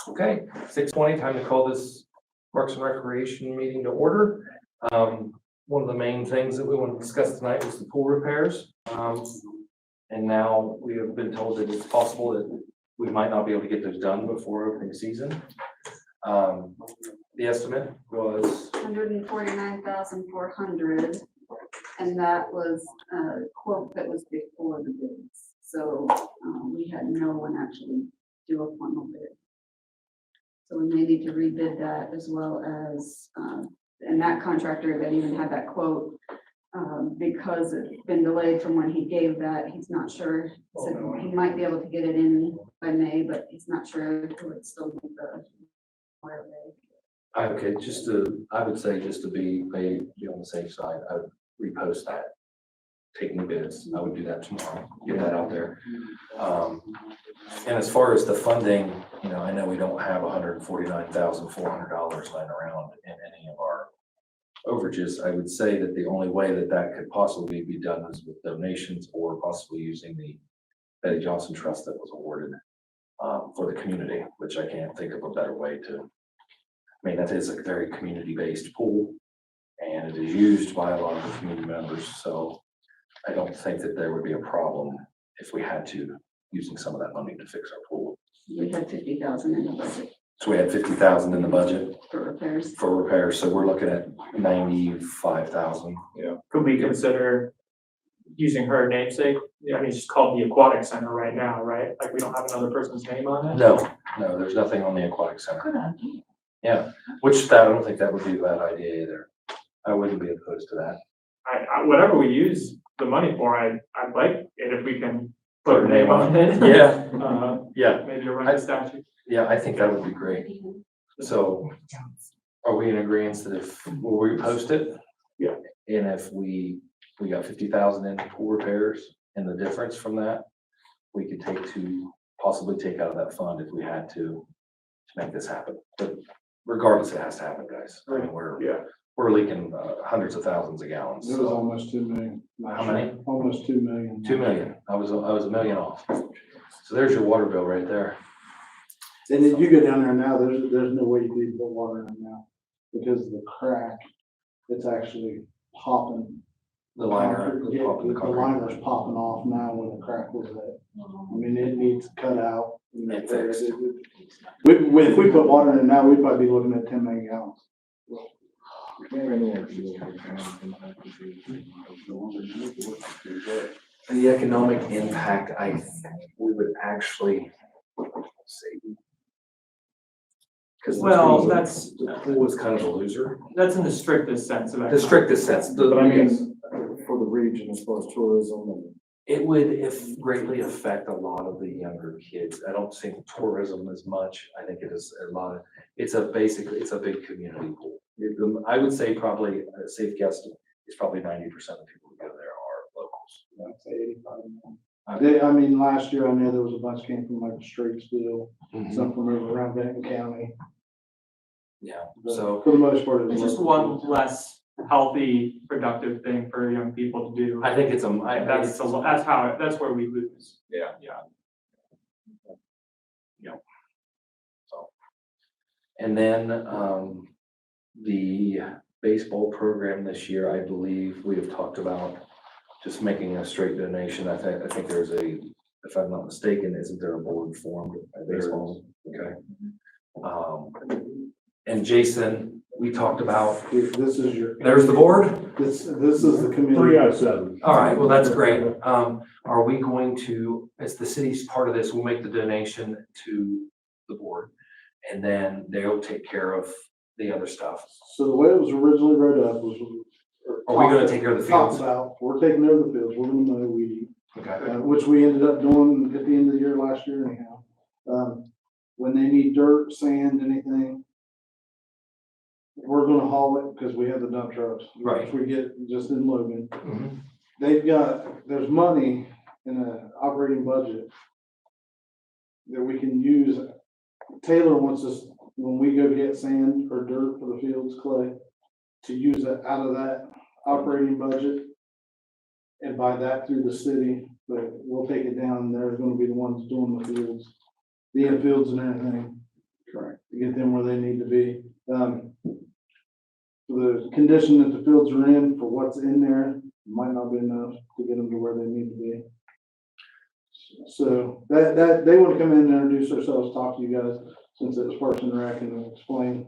Okay, 6:20, time to call this Parks and Recreation meeting to order. One of the main things that we want to discuss tonight was the pool repairs. And now we have been told that it's possible that we might not be able to get those done before opening season. The estimate was 149,400, and that was a quote that was before the bids. So we had no one actually do a formal bid. So we may need to rebid that, as well as, and that contractor that even had that quote, because it's been delayed from when he gave that, he's not sure. So he might be able to get it in by May, but he's not sure if it would still be the May. okay. I would say just to be on the safe side, I would repost that. Taking bids, I would do that tomorrow. Get that out there. And as far as the funding, I know we don't have $149,400 lying around in any of our overages. I would say that the only way that could possibly be done is with donations, or possibly using the Betty Johnson Trust that was awarded for the community, which I can't think of a better way to. I mean, that is a very community-based pool, and it is used by a lot of the community members. So I don't think that there would be a problem if we had to using some of that money to fix our pool. We had 50,000 in the budget. So we had 50,000 in the budget For repairs. for repairs. So we're looking at 95,000. Yeah. Could we consider using her namesake? I mean, it's just called the Aquatic Center right now, right? Like, we don't have another person's name on it? No, there's nothing on the aquatic center. Good idea. Yeah, which I don't think that would be a bad idea either. I wouldn't be opposed to that. I whatever we use the money for, I'd like it if we can put her name on it. Yeah, yeah, Maybe a running statute. yeah, I think that would be great. So are we in agreement that will we post it? Yeah. And if we got 50,000 in pool repairs, and the difference from that, we could possibly take out of that fund if we had to make this happen. But regardless, it has to happen, guys. I mean, we're leaking hundreds of thousands of gallons. It was almost 2 million. How many? Almost 2 million. 2 million. I was $1 million off. So there's your water bill right there. And if you go down there now, there's no way you can put water in now because of the crack. It's actually popping. The liner, Yeah, popping the the concrete. liner's popping off now when the crack was there. I mean, it needs cut out. And fixed. If we put water in it now, we'd probably be looking at 10 million gallons. The economic impact, we would actually see. Because the pool was kind of a loser. That's in the strictest sense of it. The strictest sense. But I mean, for the region as far as tourism and. It would greatly affect a lot of the younger kids. I don't think tourism as much. I think it is it's a big community pool. I would say probably a safe guess is probably 90% of the people who go there are locals. I'd say 85. I mean, last year I know there was a bunch came from like Streetsville, some from around Benton County. Yeah, But so for the most part, It's just one less healthy, productive thing for young people to do. I think it's that's where we lose. Yeah. So, and then the baseball program this year, I believe we have talked about just making a straight donation. I think there's if I'm not mistaken, isn't there a board formed at baseball? Okay. And Jason, we talked about, this is there's the board. This is the committee. 3 out of 7. All right, well, that's great. Are we going to, as the city's part of this, we'll make the donation to the board, and then they'll take care of the other stuff. So the way it was originally wrote up was. Are we gonna take care of the fields? We're taking over the fields, we're gonna mow weed, Okay. which we ended up doing at the end of the year last year anyhow. When they need dirt, sand, anything, we're gonna haul it because we have the dump trucks. Right. Which we get just in Logan. Mhm. There's money in the operating budget that we can use. Taylor wants us, when we go get sand or dirt for the fields, clay, to use it out of that operating budget and buy that through the city, but we'll take it down. They're gonna be the ones doing the fields, the infields and everything. to get them where they need to be. The condition that the fields are in for what's in there might not be enough to get them to where they need to be. So that they want to come in and introduce themselves, talk to you guys, since it's Parks and Rec, and explain.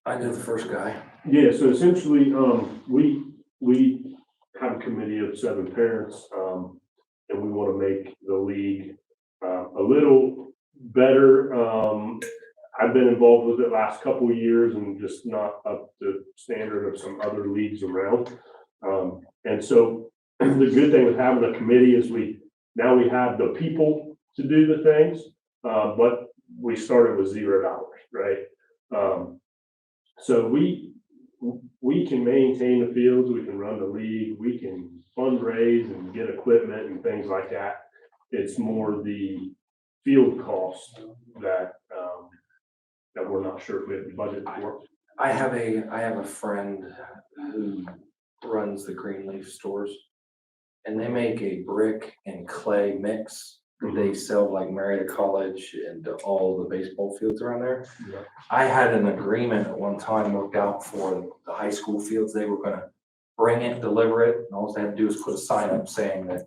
I know the first guy. Yeah, so essentially, we have a committee of 7 parents, and we want to make the league a little better. I've been involved with it last couple of years and just not up to standard of some other leagues around. And so the good thing with having a committee is now we have the people to do the things, but we started with $0, right? So we can maintain the fields, we can run the league, we can fundraise and get equipment and things like that. It's more the field cost that we're not sure if we have the budget for. I have a friend who runs the Greenleaf stores, and they make a brick and clay mix that they sell like Marietta College and all the baseball fields around there. Yeah. I had an agreement at one time worked out for the high school fields. They were gonna bring it, deliver it, and all they had to do was put a sign up saying that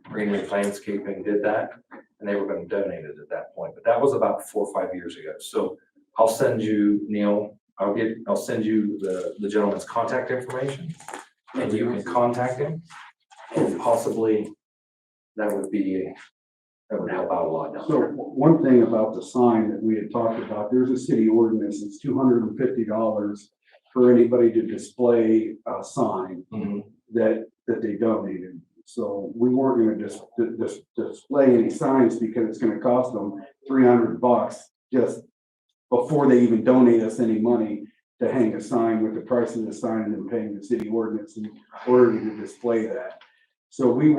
Greenleaf Landscaping did that, and they were gonna donate it at that point. But that was about 4 or 5 years ago. So I'll send you, Neil, I'll send you the gentleman's contact information, and you can contact him, and possibly that would help out a lot down So there. one thing about the sign that we had talked about, there's a city ordinance, it's $250 for anybody to display a sign Mhm. that they donated. So we weren't gonna just display any signs because it's gonna cost them $300 just before they even donate us any money to hang a sign with the price of the sign and then paying the city ordinance in order to display that. So we've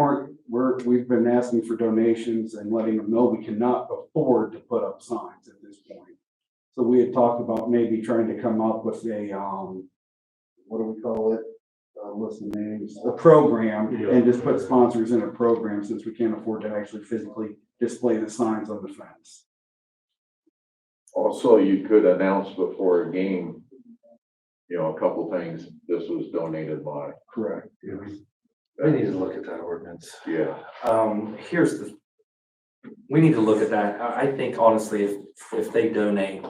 been asking for donations and letting them know we cannot afford to put up signs at this point. So we had talked about maybe trying to come up with a, what do we call it? What's the names? A program, Yeah. and just put sponsors in a program since we can't afford to actually physically display the signs on the fence. Also, you could announce before a game, a couple things, this was donated by, Correct. We need to look at that ordinance. yeah. We need to look at that. I think honestly, if they donate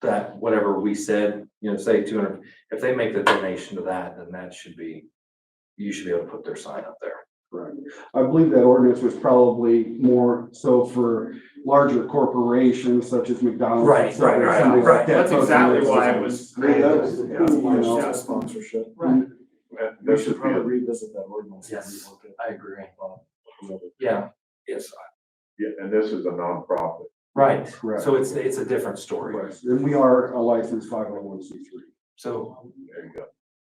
that, whatever we said, say 200, if they make the donation to that, then you should be able to put their sign up there. Correct. I believe that ordinance was probably more so for larger corporations such as McDonald's. Right, somebody right, like right. that. That's exactly why it was created. That was the Yeah, key, you know. yeah, sponsorship. Right. We should probably revisit that ordinance. and Yes. relook at I agree. it. Yeah, yes, Yeah, and this is a nonprofit. right. Correct. So it's a different story. And we are a licensed 501c3. So, There you go.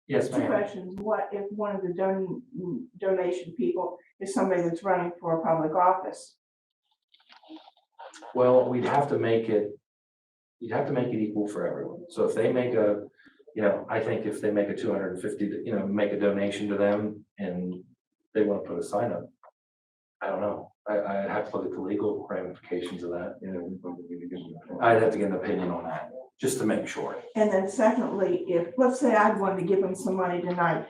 yes, Two ma'am. questions. What if one of the donation people is somebody that's running for a public office? Well, you'd have to make it equal for everyone. So if they make I think if they make a 250, make a donation to them and they want to put a sign up, I don't know. I have to look at the legal ramifications of that. I'd have to get an opinion on that, just to make sure. And then secondly, if, let's say I wanted to give them some money tonight,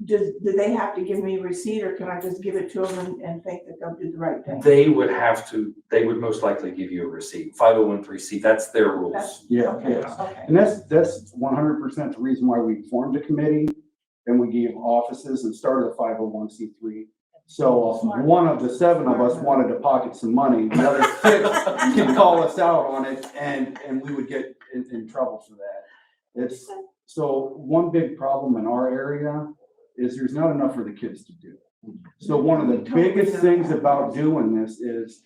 do they have to give me a receipt, or can I just give it to them and think that they'll do the right thing? They would most likely give you a receipt, 501(c), that's their rules. That's- Yeah, Okay, yeah. okay. And that's 100% the reason why we formed a committee and we gave offices and started a 501c3. So Smart. one of the 7 of us wanted to pocket some money, the other 6 can call us out on it and we would get in trouble for that. So one big problem in our area is there's not enough for the kids to do. So one of the biggest things about doing this is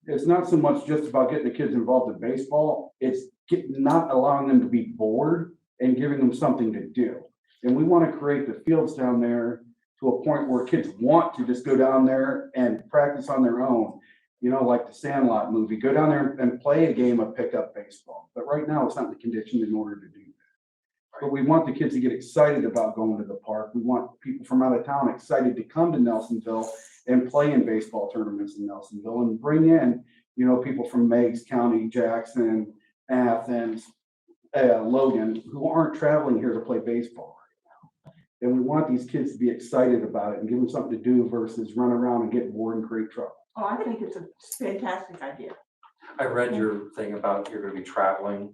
it's not so much just about getting the kids involved in baseball, it's not allowing them to be bored and giving them something to do. And we want to create the fields down there to a point where kids want to just go down there and practice on their own. Like the Sandlot movie, go down there and play a game of pickup baseball. But right now, it's not the condition in order to do that. But we want the kids to get excited about going to the park. We want people from out of town excited to come to Nelsonville and play in baseball tournaments in Nelsonville and bring in, people from Meigs County, Jackson, Athens, Logan, who aren't traveling here to play baseball right now. And we want these kids to be excited about it and give them something to do versus run around and get bored and create trouble. Oh, I think it's a fantastic idea. I read your thing about you're gonna be traveling.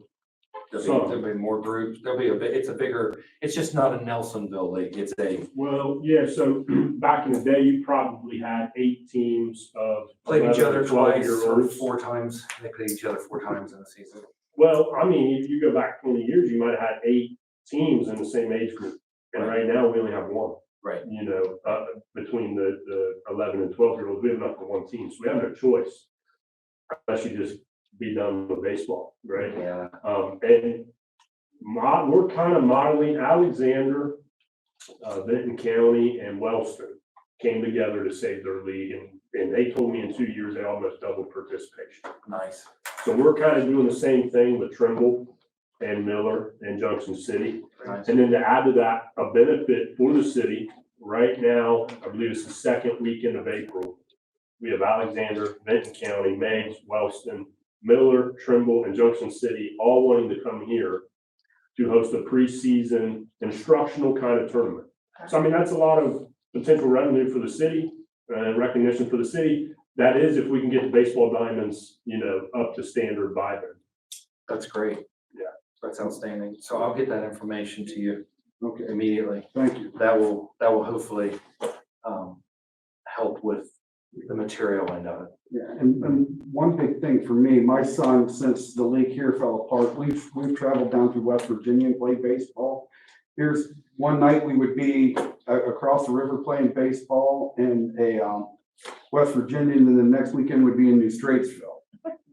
So- There'll be more groups, there'll be it's a bigger, it's just not a Nelsonville league, it's a, Well, yeah, so back in the day, you probably had 8 teams of played each 11 other or twice or 12-year-olds. 4 times, they played each other 4 times in a season. Well, I mean, if you go back 20 years, you might have had 8 teams in the same age group. And right now, we only have 1. Right. You know, between the 11 and 12-year-olds, we have enough for 1 team, so we have no choice. Unless you just be done with baseball, right? Yeah. And we're kind of modeling Alexander, Benton County and Wellston came together to save their league, and they told me in 2 years, they almost doubled participation. Nice. So we're kind of doing the same thing with Trimble and Miller and Junction City. Nice. And then to add to that, a benefit for the city, right now, I believe it's the 2nd weekend of April. We have Alexander, Benton County, Meigs, Wellston, Miller, Trimble, and Junction City all wanting to come here to host a preseason instructional kind of tournament. So I mean, that's a lot of potential revenue for the city, recognition for the city. That is if we can get the baseball diamonds, you know, up to standard by then. That's great. Yeah. That's outstanding. So I'll get that information to you Okay, immediately. thank you. That will hopefully, help with the material end of it. Yeah, and one big thing for me, my son, since the league here fell apart, we've traveled down through West Virginia and played baseball. Here's one night we would be across the river playing baseball in a West Virginia, and then the next weekend would be in New Straitsville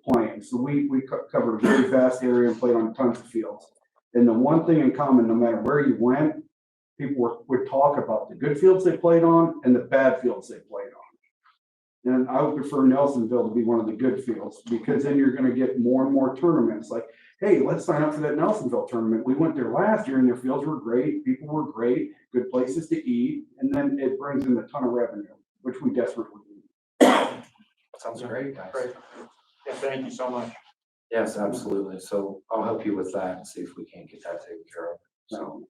playing. So we covered a very vast area and played on tons of fields. And the one thing in common, no matter where you went, people would talk about the good fields they played on and the bad fields they played on. And I would prefer Nelsonville to be one of the good fields, because then you're gonna get more and more tournaments, like, hey, let's sign up for that Nelsonville tournament. We went there last year and their fields were great, people were great, good places to eat, and then it brings in a ton of revenue, which we desperately need. Sounds great, guys. Great. Yeah, thank you so much. Yes, absolutely. So I'll help you with that and see if we can't get that taken care of. So.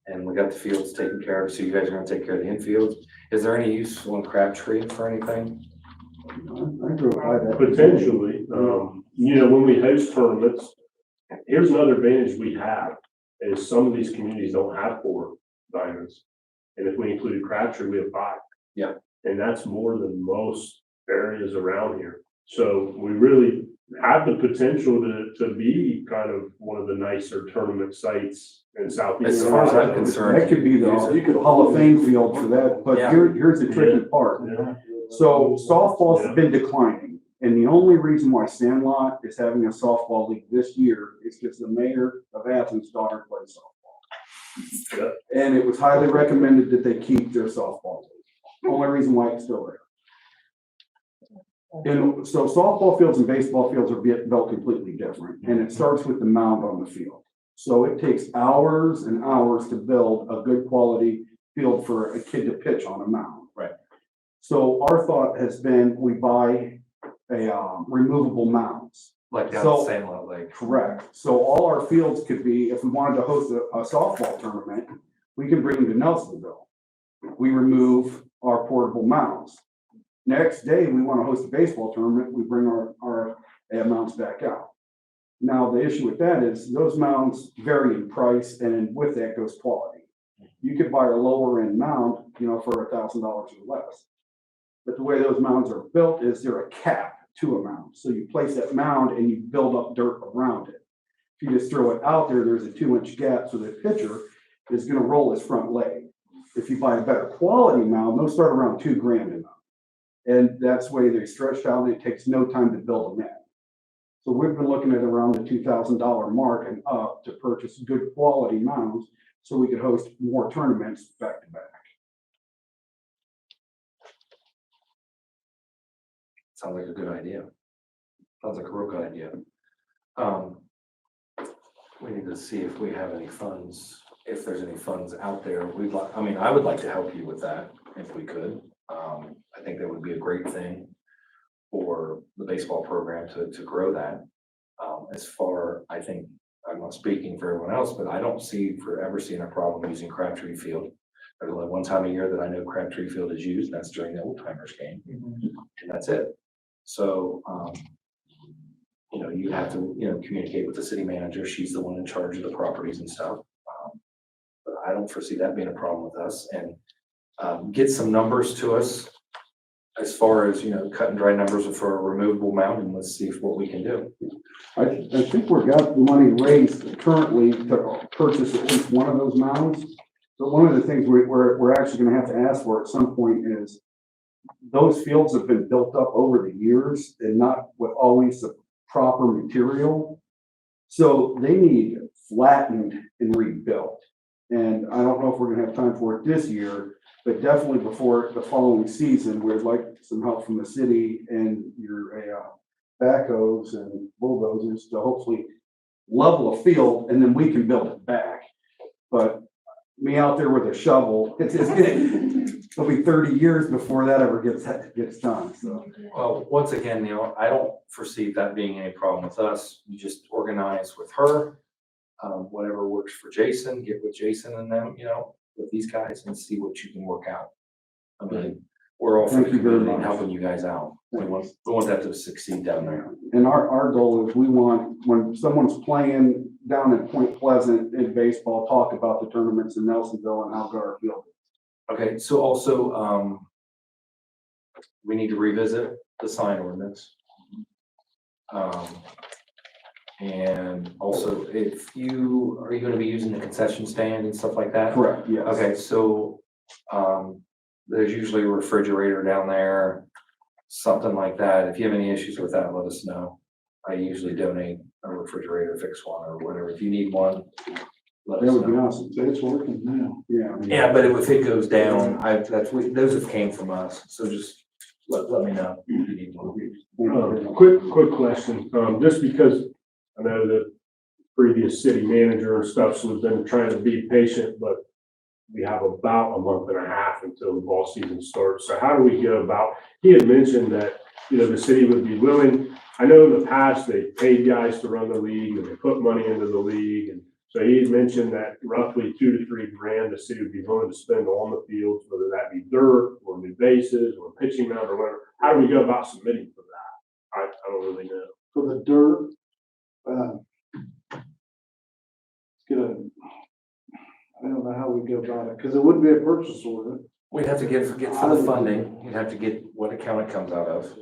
And we got the fields taken care of, so you guys are gonna take care of the infield. Is there any use on Crabtree for anything? I drove by that. Potentially, you know, when we host tournaments, here's another advantage we have, is some of these communities don't have 4 diamonds. And if we included Crabtree, we have 5. Yeah. And that's more than most areas around here. So we really have the potential to be kind of one of the nicer tournament sites in Southeast. As far as I'm concerned. That could be the Hall of Fame field for that, but Yeah. here's the tricky part. Yeah. So softball's been declining, and the only reason why Sandlot is having a softball league this year is because the mayor of Athens' daughter plays softball. Yeah. And it was highly recommended that they keep their softball league. Only reason why it's still there. And so softball fields and baseball fields are built completely different, and it starts with the mound on the field. So it takes hours and hours to build a good quality field for a kid to pitch on a mound. Right. So our thought has been, we buy a removable mounds. Like down So- the Sandlot Lake? Correct. So all our fields could be, if we wanted to host a softball tournament, we can bring them to Nelsonville. We remove our portable mounds. Next day, we want to host a baseball tournament, we bring our mounds back out. Now, the issue with that is those mounds vary in price, and with that goes quality. You could buy a lower end mound, you know, for $1,000 or less. But the way those mounds are built is they're a cap to a mound. So you place that mound and you build up dirt around it. If you just throw it out there, there's a 2-inch gap, so the pitcher is gonna roll his front leg. If you buy a better quality mound, those start around $2,000 a mound. And that's the way they're stretched out, and it takes no time to build a net. So we've been looking at around the $2,000 mark and up to purchase good quality mounds so we could host more tournaments back to back. Sounds like a good idea. Sounds like a real good idea. We need to see if we have any funds, if there's any funds out there. I would like to help you with that if we could. I think that would be a great thing for the baseball program to grow that. as far, I think, I'm not speaking for everyone else, but I don't ever seeing a problem using Crabtree Field. There's only one time a year that I know Crabtree Field is used, and that's during the old timers game, and that's it. So, you have to, communicate with the city manager. She's the one in charge of the properties and stuff. But I don't foresee that being a problem with us, and get some numbers to us as far as, cut and dry numbers for a removable mound, and let's see what we can do. I think we've got the money raised currently to purchase at least one of those mounds. So one of the things we're actually gonna have to ask for at some point is, those fields have been built up over the years and not with always the proper material. So they need flattened and rebuilt. And I don't know if we're gonna have time for it this year, but definitely before the following season, we'd like some help from the city and your backhoes and bulldozers to hopefully level a field, and then we can build it back. But me out there with a shovel, it'll be 30 years before that ever gets done, so. Well, once again, I don't foresee that being any problem with us. You just organize with her, whatever works for Jason, get with Jason and them, with these guys and see what you can work out. I mean, we're all for the Thank you very community and much. helping you guys out. We want that to succeed down there. And our goal is we want, when someone's playing down at Point Pleasant in baseball, talk about the tournaments in Nelsonville and how good our field is. Okay, so also, we need to revisit the sign ordinance. And also, are you gonna be using the concession stand and stuff like that? Correct, yes. Okay, so, there's usually a refrigerator down there, something like that. If you have any issues with that, let us know. I usually donate a refrigerator, fix one or whatever. If you need one, let That us would be know. awesome. So it's working now. Yeah. Yeah, but if it goes down, those have came from us, so just let me know if you need one. Quick question, just because I know the previous city manager and stuff, so we've been trying to be patient, but we have about a month and a half until the ball season starts. So how do we go about, he had mentioned that, the city would be willing. I know in the past, they paid guys to run the league and they put money into the league. And so he had mentioned that roughly $2 to $3 grand, the city would be willing to spend on the fields, whether that be dirt or new bases or pitching mound or whatever. How do we go about submitting for that? I don't really know. For the dirt, I don't know how we go about it, because it wouldn't be a purchase order. We'd have to get for the funding, you'd have to get what account it comes out of,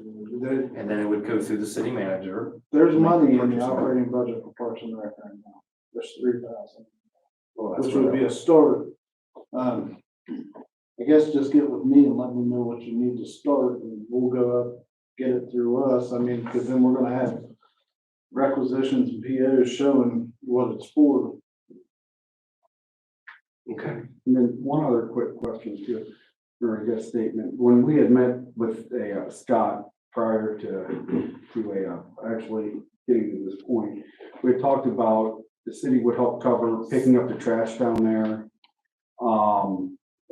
There- and then it would go through the city manager. There's money in the Purchase order. operating budget for Parks and Rec right now. There's 3,000, Well, that's which what would be a start. I guess just get with me and let me know what you need to start, and we'll go up, get it through us. I mean, because then we're gonna have requisitions and POs showing what it's for. Okay. And then one other quick question too, or I guess statement. When we had met with Scott prior to actually getting to this point, we had talked about the city would help cover picking up the trash down there.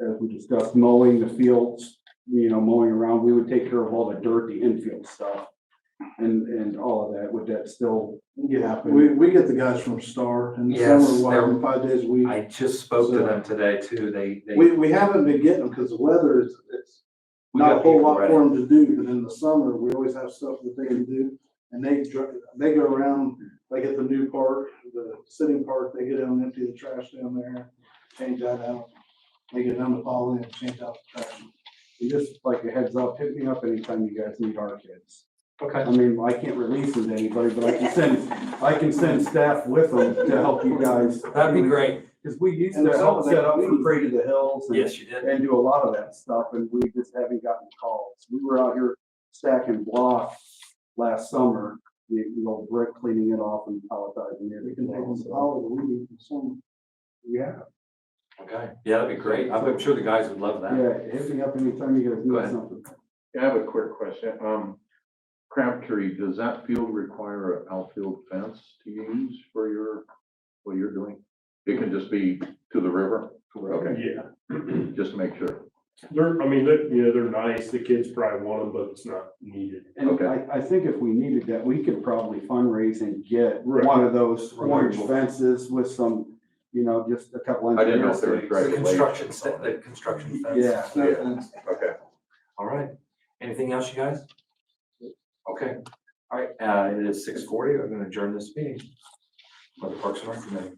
As we discussed, mowing the fields, mowing around, we would take care of all the dirt, the infield stuff. And all of that, would that still happen? We get the guys from Star in the Yes, summer, they're- working 5 days a week. I just spoke to them today too. They We haven't been getting them because the weather it's We not got a whole people lot ready. for them to do, but in the summer, we always have stuff that they can do. And they go around, like at the new park, the sitting park, they get down and empty the trash down there, change that out. They get down to Polly and change out the trash. And just like a heads up, hit me up anytime you guys need our kids. Okay. I mean, I can't release them to anybody, but I can send staff with them to help you guys. That'd be great. Because we used And to some help of set that up we- for Parade of the Hills and, Yes, you did. and do a lot of that stuff, and we just haven't gotten calls. We were out here stacking block last summer, the old brick, cleaning it off and palletizing it. We can take them to Polly, we need some. Yeah, Okay. Yeah, that'd be great. I'm sure the guys would love that. yeah, hit me up anytime you guys Go need ahead. something. I have a quick question. Crabtree, does that field require an outfield fence to use for what you're doing? It can just be to the river? Okay, Yeah. just to make sure. they're nice, the kids probably want them, but it's not needed. And Okay. I think if we needed that, we could probably fundraise and get Right. one of those orange Removable. fences with some, just a couple. I didn't know if there was engineer The regulation. construction fence. Yeah. Okay. All right. Anything else, you guys? Okay. All right, it is 6:40. We're gonna adjourn this meeting. For the Parks and Rec Committee.